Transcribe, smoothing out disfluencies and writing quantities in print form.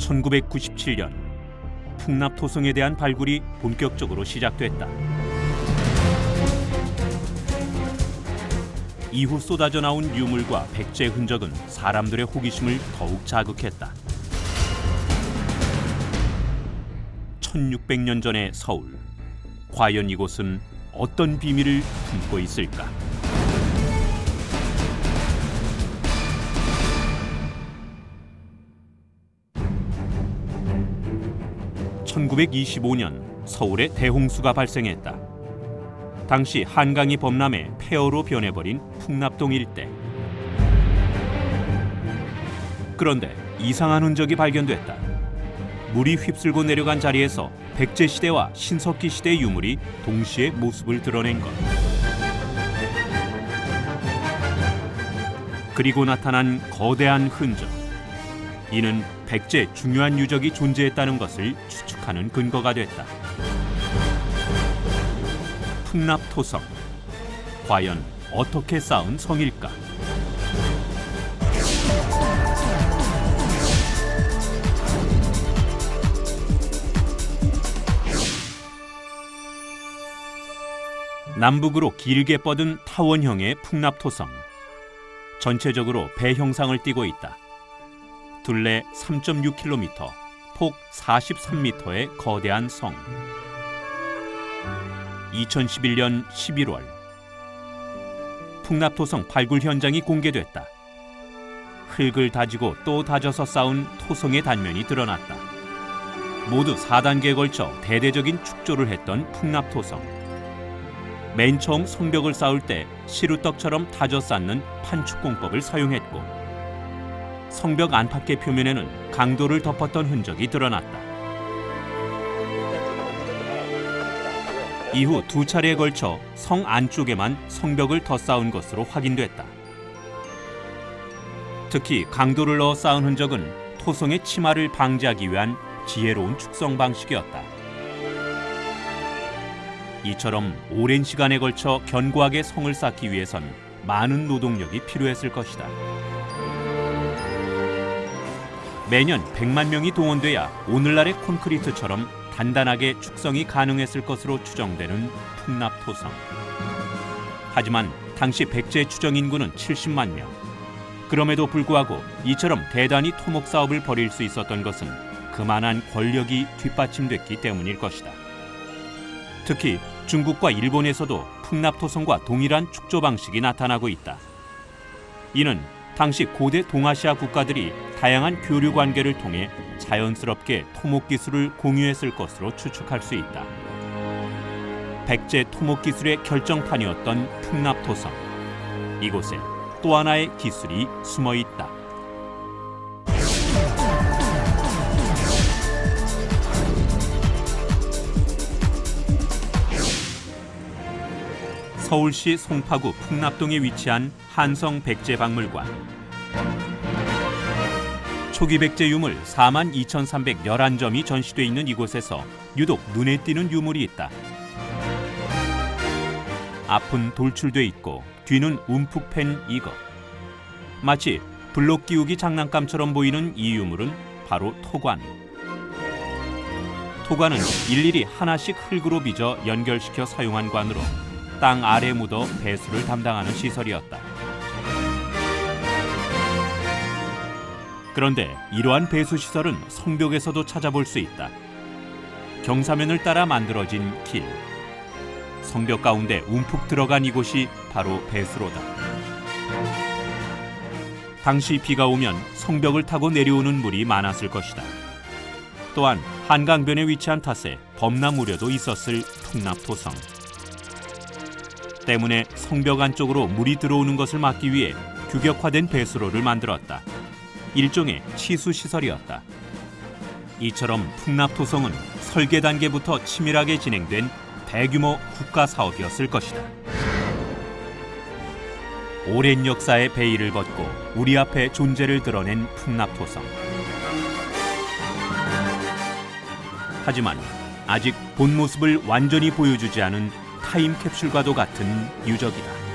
1997년 풍납토성에 대한 발굴이 본격적으로 시작됐다. 이후 쏟아져 나온 유물과 백제 흔적은 사람들의 호기심을 더욱 자극했다. 1600년 전의 서울. 과연 이곳은 어떤 비밀을 품고 있을까? (1925년) 서울에 대홍수가 발생했다. 당시 한강이 범람해 폐허로 변해버린 풍납동 일대. 그런데 이상한 흔적이 발견됐다. 물이 휩쓸고 내려간 자리에서 백제시대와 신석기 시대의 유물이 동시에 모습을 드러낸 것. 그리고 나타난 거대한 흔적. 이는 백제 중요한 유적이 존재했다는 것을 추측하는 근거가 됐다. 풍납토성. 과연 어떻게 쌓은 성일까? 남북으로 길게 뻗은 타원형의 풍납토성. 전체적으로 배 형상을 띠고 있다. 둘레 3.6km, 폭 43m의 거대한 성. 2011년 11월 풍납토성 발굴 현장이 공개됐다. 흙을 다지고 또 다져서 쌓은 토성의 단면이 드러났다. 모두 4단계에 걸쳐 대대적인 축조를 했던 풍납토성. 맨 처음 성벽을 쌓을 때 시루떡처럼 다져 쌓는 판축공법을 사용했고, 성벽 안팎의 표면에는 강도를 덮었던 흔적이 드러났다. 이후 2차례에 걸쳐 성 안쪽에만 성벽을 더 쌓은 것으로 확인됐다. 특히 강도를 넣어 쌓은 흔적은 토성의 침하를 방지하기 위한 지혜로운 축성 방식이었다. 이처럼 오랜 시간에 걸쳐 견고하게 성을 쌓기 위해선 많은 노동력이 필요했을 것이다. 매년 100만 명이 동원돼야 오늘날의 콘크리트처럼 단단하게 축성이 가능했을 것으로 추정되는 풍납토성. 하지만 당시 백제 추정 인구는 70만 명. 그럼에도 불구하고 이처럼 대단히 토목 사업을 벌일 수 있었던 것은 그만한 권력이 뒷받침됐기 때문일 것이다. 특히 중국과 일본에서도 풍납토성과 동일한 축조 방식이 나타나고 있다. 이는 당시 고대 동아시아 국가들이 다양한 교류 관계를 통해 자연스럽게 토목 기술을 공유했을 것으로 추측할 수 있다. 백제 토목 기술의 결정판이었던 풍납토성. 이곳에 또 하나의 기술이 숨어 있다. 서울시 송파구 풍납동에 위치한 한성 백제박물관. 초기 백제 유물 42,311점이 전시돼 있는 이곳에서 유독 눈에 띄는 유물이 있다. 앞은 돌출돼 있고 뒤는 움푹 팬 이것. 마치 블록 끼우기 장난감처럼 보이는 이 유물은 바로 토관. 토관은 일일이 하나씩 흙으로 빚어 연결시켜 사용한 관으로 땅 아래 묻어 배수를 담당하는 시설이었다. 그런데 이러한 배수 시설은 성벽에서도 찾아볼 수 있다. 경사면을 따라 만들어진 길. 성벽 가운데 움푹 들어간 이곳이 바로 배수로다. 당시 비가 오면 성벽을 타고 내려오는 물이 많았을 것이다. 또한 한강변에 위치한 탓에 범람 우려도 있었을 풍납토성. 때문에 성벽 안쪽으로 물이 들어오는 것을 막기 위해 규격화된 배수로를 만들었다. 일종의 치수시설이었다. 이처럼 풍납토성은 설계 단계부터 치밀하게 진행된 대규모 국가사업이었을 것이다. 오랜 역사의 베일을 벗고 우리 앞에 존재를 드러낸 풍납토성. 하지만 아직 본 모습을 완전히 보여주지 않은 타임캡슐과도 같은 유적이다.